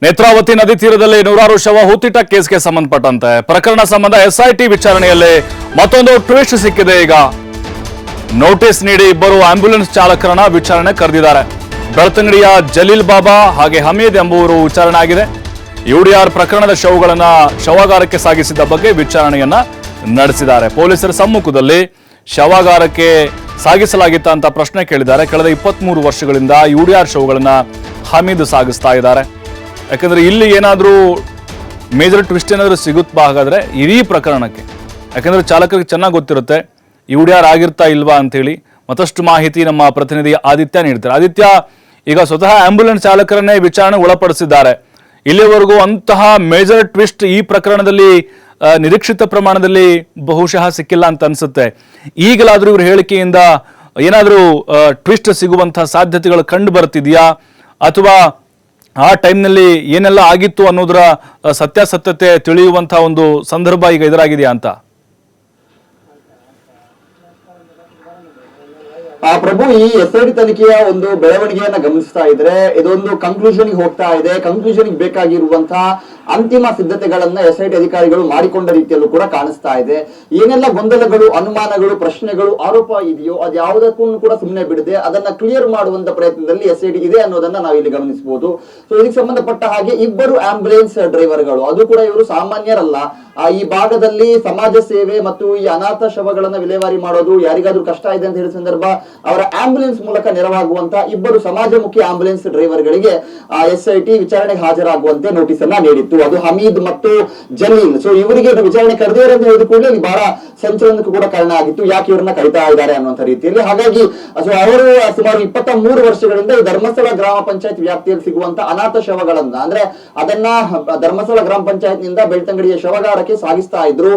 ನೇತ್ರಾವತಿ ನದಿ ತೀರದಲ್ಲಿ ನೂರಾರು ಶವ ಹೂತಿಟ್ಟ ಕೇಸ್ಗೆ ಸಂಬಂಧಪಟ್ಟಂತೆ ಪ್ರಕರಣ ಸಂಬಂಧ ಎಸ್ಐಟಿ ವಿಚಾರಣೆಯಲ್ಲಿ ಮತ್ತೊಂದು ಟ್ವಿಸ್ಟ್ ಸಿಕ್ಕಿದೆ. ಈಗ ನೋಟಿಸ್ ನೀಡಿ ಇಬ್ಬರು ಆಂಬ್ಯುಲೆನ್ಸ್ ಚಾಲಕರನ್ನ ವಿಚಾರಣೆ ಕರೆದಿದ್ದಾರೆ. ಬೆಳ್ತಂಗಡಿಯ ಜಲೀಲ್ ಬಾಬಾ ಹಾಗೆ ಹಮೀದ್ ಎಂಬುವರು ವಿಚಾರಣೆ ಆಗಿದೆ. ಯುಡಿಆರ್ ಪ್ರಕರಣದ ಶವಗಳನ್ನ ಶವಾಗಾರಕ್ಕೆ ಸಾಗಿಸಿದ ಬಗ್ಗೆ ವಿಚಾರಣೆಯನ್ನ ನಡೆಸಿದ್ದಾರೆ. ಪೊಲೀಸರ ಸಮ್ಮುಖದಲ್ಲಿ ಶವಾಗಾರಕ್ಕೆ ಸಾಗಿಸಲಾಗಿತ್ತ ಅಂತ ಪ್ರಶ್ನೆ ಕೇಳಿದ್ದಾರೆ. ಕಳೆದ 23 ವರ್ಷಗಳಿಂದ ಯುಡಿಆರ್ ಶವಗಳನ್ನ ಹಮೀದ್ ಸಾಗಿಸ್ತಾ ಇದ್ದಾರೆ. ಯಾಕಂದ್ರೆ ಇಲ್ಲಿ ಏನಾದರೂ ಮೇಜರ್ ಟ್ವಿಸ್ಟ್ ಏನಾದರೂ ಸಿಗುತ್ತಾ ಹಾಗಾದ್ರೆ ಇಡೀ ಪ್ರಕರಣಕ್ಕೆ, ಯಾಕಂದ್ರೆ ಚಾಲಕರಿಗೆ ಚೆನ್ನಾಗಿ ಗೊತ್ತಿರುತ್ತೆ ಯುಡಿಆರ್ ಆಗಿರ್ತಾ ಇಲ್ವಾ ಅಂತೇಳಿ. ಮತ್ತಷ್ಟು ಮಾಹಿತಿ ನಮ್ಮ ಪ್ರತಿನಿಧಿ ಆದಿತ್ಯ ನೀಡ್ತಾರೆ. ಆದಿತ್ಯ, ಈಗ ಸ್ವತಃ ಆಂಬ್ಯುಲೆನ್ಸ್ ಚಾಲಕರನ್ನೇ ವಿಚಾರಣೆ ಒಳಪಡಿಸಿದ್ದಾರೆ. ಇಲ್ಲಿವರೆಗೂ ಅಂತಹ ಮೇಜರ್ ಟ್ವಿಸ್ಟ್ ಈ ಪ್ರಕರಣದಲ್ಲಿ ನಿರೀಕ್ಷಿತ ಪ್ರಮಾಣದಲ್ಲಿ ಬಹುಶಃ ಸಿಕ್ಕಿಲ್ಲ ಅಂತ ಅನ್ಸುತ್ತೆ. ಈಗಲಾದರೂ ಇವ್ರ ಹೇಳಿಕೆಯಿಂದ ಏನಾದರೂ ಟ್ವಿಸ್ಟ್ ಸಿಗುವಂತಹ ಸಾಧ್ಯತೆಗಳು ಕಂಡು ಬರ್ತಿದೆಯಾ, ಅಥವಾ ಆ ಟೈಮ್ನಲ್ಲಿ ಏನೆಲ್ಲ ಆಗಿತ್ತು ಅನ್ನೋದರ ಸತ್ಯಾಸತ್ಯತೆ ತಿಳಿಯುವಂತಹ ಒಂದು ಸಂದರ್ಭ ಈಗ ಎದುರಾಗಿದೆಯಾ ಅಂತ? ಪ್ರಭು, ಈ ಎಸ್ಐಟಿ ತನಿಖೆಯ ಒಂದು ಬೆಳವಣಿಗೆಯನ್ನ ಗಮನಿಸ್ತಾ ಇದ್ರೆ ಇದೊಂದು ಕನ್ಕ್ಲೂಷನ್ ಹೋಗ್ತಾ ಇದೆ. ಕನ್ಕ್ಲೂಷನ್ ಬೇಕಾಗಿರುವಂತಹ ಅಂತಿಮ ಸಿದ್ಧತೆಗಳನ್ನ ಎಸ್ಐಟಿ ಅಧಿಕಾರಿಗಳು ಮಾಡಿಕೊಂಡ ರೀತಿಯಲ್ಲೂ ಕೂಡ ಕಾಣಿಸ್ತಾ ಇದೆ. ಏನೆಲ್ಲ ಗೊಂದಲಗಳು, ಅನುಮಾನಗಳು, ಪ್ರಶ್ನೆಗಳು, ಆರೋಪ ಇದೆಯೋ ಅದು ಯಾವುದಕ್ಕೂ ಕೂಡ ಸುಮ್ಮನೆ ಬಿಡದೆ ಅದನ್ನ ಕ್ಲಿಯರ್ ಮಾಡುವಂತ ಪ್ರಯತ್ನದಲ್ಲಿ ಎಸ್ಐಟಿ ಇದೆ ಅನ್ನೋದನ್ನ ನಾವು ಇಲ್ಲಿ ಗಮನಿಸಬಹುದು. ಸೊ ಇದಕ್ಕೆ ಸಂಬಂಧಪಟ್ಟ ಹಾಗೆ ಇಬ್ಬರು ಆಂಬ್ಯುಲೆನ್ಸ್ ಡ್ರೈವರ್ಗಳು, ಅದು ಕೂಡ ಇವರು ಸಾಮಾನ್ಯರಲ್ಲ. ಈ ಭಾಗದಲ್ಲಿ ಸಮಾಜ ಸೇವೆ ಮತ್ತು ಈ ಅನಾಥ ಶವಗಳನ್ನ ವಿಲೇವಾರಿ ಮಾಡೋದು, ಯಾರಿಗಾದ್ರೂ ಕಷ್ಟ ಇದೆ ಅಂತ ಹೇಳಿದ ಸಂದರ್ಭ ಅವರ ಆಂಬ್ಯುಲೆನ್ಸ್ ಮೂಲಕ ನೆರವಾಗುವಂತ ಇಬ್ಬರು ಸಮಾಜಮುಖಿ ಆಂಬ್ಯುಲೆನ್ಸ್ ಡ್ರೈವರ್ಗಳಿಗೆ ಎಸ್ಐಟಿ ವಿಚಾರಣೆಗೆ ಹಾಜರಾಗುವಂತೆ ನೋಟಿಸ್ ಅನ್ನ ನೀಡಿತ್ತು. ಅದು ಹಮೀದ್ ಮತ್ತು ಜಲೀಲ್. ಸೊ ಇವರಿಗೆ ವಿಚಾರಣೆ ಕರೆದಿದ್ದಾರೆ ಅಂತ ಹೇಳಿದ ಕೂಡಲೇ ಇಲ್ಲಿ ಬಹಳ ಸಂಚಲನಕ್ಕೂ ಕೂಡ ಕಾರಣ ಆಗಿತ್ತು. ಯಾಕೆ ಇವರನ್ನ ಕರೀತಾ ಇದ್ದಾರೆ ಅನ್ನುವಂತ ರೀತಿಯಲ್ಲಿ. ಹಾಗಾಗಿ ಅವರು ಸುಮಾರು 23 ವರ್ಷಗಳಿಂದ ಈ ಧರ್ಮಸ್ಥಳ ಗ್ರಾಮ ಪಂಚಾಯತ್ ವ್ಯಾಪ್ತಿಯಲ್ಲಿ ಸಿಗುವಂತ ಅನಾಥ ಶವಗಳನ್ನ, ಅಂದ್ರೆ ಅದನ್ನ ಧರ್ಮಸ್ಥಳ ಗ್ರಾಮ ಪಂಚಾಯತ್ ನಿಂದ ಬೆಳ್ತಂಗಡಿಯ ಶವಗಾರಕ್ಕೆ ಸಾಗಿಸ್ತಾ ಇದ್ರು,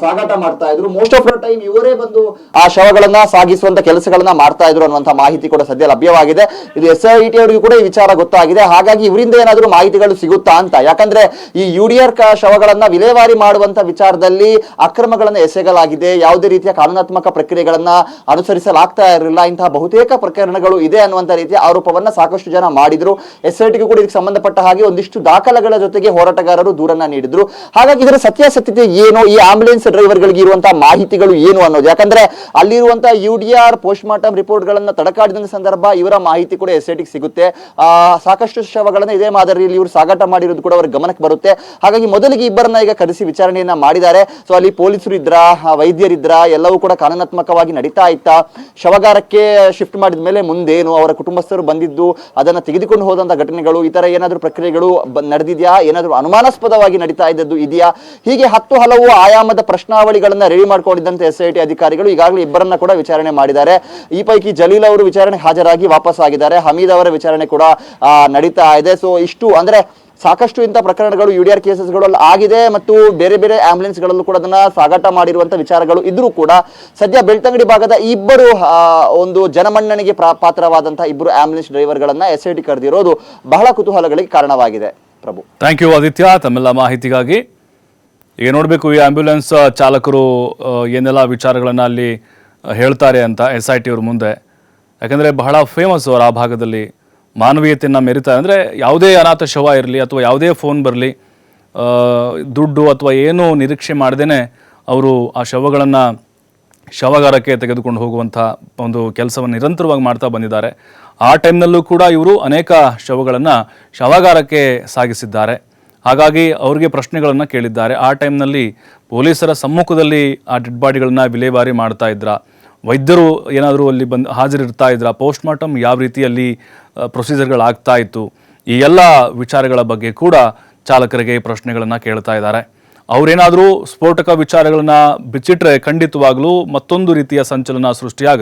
ಸಾಗಾಟ ಮಾಡ್ತಾ ಇದ್ರು. ಮೋಸ್ಟ್ ಆಫ್ ದ ಟೈಮ್ ಇವರೇ ಬಂದು ಆ ಶವಗಳನ್ನ ಸಾಗಿಸುವಂತ ಕೆಲಸಗಳನ್ನ ಮಾಡ್ತಾ ಇದ್ರು ಅನ್ನುವಂತ ಮಾಹಿತಿ ಕೂಡ ಸದ್ಯ ಲಭ್ಯವಾಗಿದೆ. ಇದು ಎಸ್ಐಟಿ ಅವರಿಗೂ ಕೂಡ ಈ ವಿಚಾರ ಗೊತ್ತಾಗಿದೆ. ಹಾಗಾಗಿ ಇವರಿಂದ ಏನಾದರೂ ಮಾಹಿತಿಗಳು ಸಿಗುತ್ತಾ ಅಂತ. ಯಾಕಂದ್ರೆ ಈ ಯುಡಿಆರ್ ಶವಗಳನ್ನ ವಿಲೇವಾರಿ ಮಾಡುವಂತ ವಿಚಾರದಲ್ಲಿ ಅಕ್ರಮಗಳನ್ನ ಎಸಗಲಾಗಿದೆ, ಯಾವುದೇ ರೀತಿಯ ಕಾನೂನಾತ್ಮಕ ಪ್ರಕ್ರಿಯೆಗಳನ್ನ ಅನುಸರಿಸಲಾಗ್ತಾ ಇರಲಿಲ್ಲ, ಇಂತಹ ಬಹುತೇಕ ಪ್ರಕರಣಗಳು ಇದೆ ಅನ್ನುವಂತ ರೀತಿಯ ಆರೋಪವನ್ನ ಸಾಕಷ್ಟು ಜನ ಮಾಡಿದ್ರು. ಎಸ್ಐಟಿಗೂ ಕೂಡ ಇದಕ್ಕೆ ಸಂಬಂಧಪಟ್ಟ ಹಾಗೆ ಒಂದಿಷ್ಟು ದಾಖಲೆಗಳ ಜೊತೆಗೆ ಹೋರಾಟಗಾರರು ದೂರನ್ನ ನೀಡಿದ್ರು. ಹಾಗಾಗಿ ಇದರ ಸತ್ಯಾಸತ್ಯತೆ ಏನು, ಈ ಆಂಬ್ಯುಲೆನ್ಸ್ ಡ್ರೈವರ್ಗಳಿಗೆ ಇರುವಂತಹ ಮಾಹಿತಿಗಳು ಏನು ಅನ್ನೋದು, ಯಾಕಂದ್ರೆ ಅಲ್ಲಿರುವಂತಹ ಯುಡಿಆರ್ ಪೋಸ್ಟ್ ಮಾರ್ಟಮ್ ರಿಪೋರ್ಟ್ ಗಳನ್ನ ತಡಕಾಡಿದ ಸಂದರ್ಭ ಇವರ ಮಾಹಿತಿ ಕೂಡ ಎಸ್ಐಟಿಗೆ ಸಿಗುತ್ತೆ. ಸಾಕಷ್ಟು ಶವಗಳನ್ನ ಇದೇ ಮಾದರಿಯಲ್ಲಿ ಇವರು ಸಾಗಾಟ ಮಾಡಿರೋದು ಕೂಡ ಅವರ ಗಮನಕ್ಕೆ ಬರುತ್ತೆ. ಹಾಗಾಗಿ ಮೊದಲಿಗೆ ಇಬ್ಬರನ್ನ ಈಗ ಕರೆಸಿ ವಿಚಾರಣೆಯನ್ನ ಮಾಡಿದ್ದಾರೆ. ಸೊ ಅಲ್ಲಿ ಪೊಲೀಸರು ಇದ್ರ, ವೈದ್ಯರಿದ್ರ, ಎಲ್ಲವೂ ಕೂಡ ಕಾನೂನಾತ್ಮಕವಾಗಿ ನಡೀತಾ ಇತ್ತಾ, ಶವಗಾರಕ್ಕೆ ಶಿಫ್ಟ್ ಮಾಡಿದ ಮೇಲೆ ಮುಂದೇನು, ಅವರ ಕುಟುಂಬಸ್ಥರು ಬಂದಿದ್ದು ಅದನ್ನ ತೆಗೆದುಕೊಂಡು ಹೋದಂತ ಘಟನೆಗಳು, ಈ ತರ ಏನಾದರೂ ಪ್ರಕ್ರಿಯೆಗಳು ನಡೆದಿದೆಯಾ, ಏನಾದರೂ ಅನುಮಾನಾಸ್ಪದವಾಗಿ ನಡೀತಾ ಇದ್ದದ್ದು ಇದೆಯಾ, ಹೀಗೆ ಹಲವು ಆಯಾಮದ ಪ್ರಶ್ನಾವಳಿಗಳನ್ನ ರೆಡಿ ಮಾಡ್ಕೊಂಡಿದ್ದಂತೆ ಎಸ್ಐಟಿ ಅಧಿಕಾರಿಗಳು ಈಗಾಗಲೇ ಇಬ್ಬರನ್ನ ಕೂಡ ವಿಚಾರಣೆ ಮಾಡಿದ್ದಾರೆ. ಈ ಪೈಕಿ ಜಲೀಲ್ ಅವರು ವಿಚಾರಣೆಗೆ ಹಾಜರಾಗಿ ವಾಪಸ್ ಆಗಿದ್ದಾರೆ. ಹಮೀದ್ ಅವರ ವಿಚಾರಣೆ ಕೂಡ ನಡೀತಾ ಇದೆ. ಸೊ ಇಷ್ಟು ಅಂದ್ರೆ ಸಾಕಷ್ಟು ಇಂಥ ಪ್ರಕರಣಗಳು ಯುಡಿಆರ್ ಕೇಸಸ್ಗಳು ಆಗಿದೆ ಮತ್ತು ಬೇರೆ ಬೇರೆ ಆಂಬ್ಯುಲೆನ್ಸ್ ಗಳಲ್ಲೂ ಕೂಡ ಅದನ್ನ ಸಾಗಾಟ ಮಾಡಿರುವಂತ ವಿಚಾರಗಳು ಇದ್ರೂ ಕೂಡ ಸದ್ಯ ಬೆಳ್ತಂಗಡಿ ಭಾಗದ ಇಬ್ಬರು ಒಂದು ಜನಮನ್ನಣೆಗೆ ಪಾತ್ರವಾದಂತಹ ಇಬ್ಬರು ಆಂಬ್ಯುಲೆನ್ಸ್ ಡ್ರೈವರ್ಗಳನ್ನ ಎಸ್ಐಟಿ ಕರೆದಿರೋದು ಬಹಳ ಕುತೂಹಲಗಳಿಗೆ ಕಾರಣವಾಗಿದೆ. ಪ್ರಭು, ಥ್ಯಾಂಕ್ ಯು ಆದಿತ್ಯ ತಮ್ಮೆಲ್ಲ ಮಾಹಿತಿಗಾಗಿ. ಈಗ ನೋಡಬೇಕು ಈ ಆಂಬ್ಯುಲೆನ್ಸ್ ಚಾಲಕರು ಏನೆಲ್ಲ ವಿಚಾರಗಳನ್ನ ಅಲ್ಲಿ ಹೇಳ್ತಾರೆ ಅಂತ ಎಸ್ಐಟಿ ಅವ್ರ ಮುಂದೆ. ಯಾಕಂದರೆ ಬಹಳ ಫೇಮಸ್ ಅವರು ಆ ಭಾಗದಲ್ಲಿ, ಮಾನವೀಯತೆಯನ್ನು ಮೆರಿತಾರೆ. ಅಂದರೆ ಯಾವುದೇ ಅನಾಥ ಶವ ಇರಲಿ ಅಥವಾ ಯಾವುದೇ ಫೋನ್ ಬರಲಿ, ದುಡ್ಡು ಅಥವಾ ಏನೂ ನಿರೀಕ್ಷೆ ಮಾಡ್ದೇ ಅವರು ಆ ಶವಗಳನ್ನು ಶವಗಾರಕ್ಕೆ ತೆಗೆದುಕೊಂಡು ಹೋಗುವಂಥ ಒಂದು ಕೆಲಸವನ್ನು ನಿರಂತರವಾಗಿ ಮಾಡ್ತಾ ಬಂದಿದ್ದಾರೆ. ಆ ಟೈಮ್ನಲ್ಲೂ ಕೂಡ ಇವರು ಅನೇಕ ಶವಗಳನ್ನು ಶವಗಾರಕ್ಕೆ ಸಾಗಿಸಿದ್ದಾರೆ. ಹಾಗಾಗಿ ಅವರಿಗೆ ಪ್ರಶ್ನೆಗಳನ್ನು ಕೇಳಿದ್ದಾರೆ. ಆ ಟೈಮ್ನಲ್ಲಿ ಪೊಲೀಸರ ಸಮ್ಮುಖದಲ್ಲಿ ಆ ಡೆಡ್ ಬಾಡಿಗಳನ್ನ ವಿಲೇವಾರಿ ಮಾಡ್ತಾ ಇದ್ರ, ವೈದ್ಯರು ಏನಾದರೂ ಅಲ್ಲಿ ಬಂದು ಹಾಜರಿರ್ತಾ ಇದ್ರ, ಪೋಸ್ಟ್ ಮಾರ್ಟಮ್ ಯಾವ ರೀತಿಯಲ್ಲಿ ಪ್ರೊಸೀಜರ್ಗಳಾಗ್ತಾ ಇತ್ತು, ಈ ಎಲ್ಲ ವಿಚಾರಗಳ ಬಗ್ಗೆ ಕೂಡ ಚಾಲಕರಿಗೆ ಪ್ರಶ್ನೆಗಳನ್ನು ಕೇಳ್ತಾ ಇದ್ದಾರೆ. ಅವರೇನಾದರೂ ಸ್ಫೋಟಕ ವಿಚಾರಗಳನ್ನು ಬಿಚ್ಚಿಟ್ರೆ ಖಂಡಿತವಾಗಲೂ ಮತ್ತೊಂದು ರೀತಿಯ ಸಂಚಲನ ಸೃಷ್ಟಿಯಾಗುತ್ತೆ.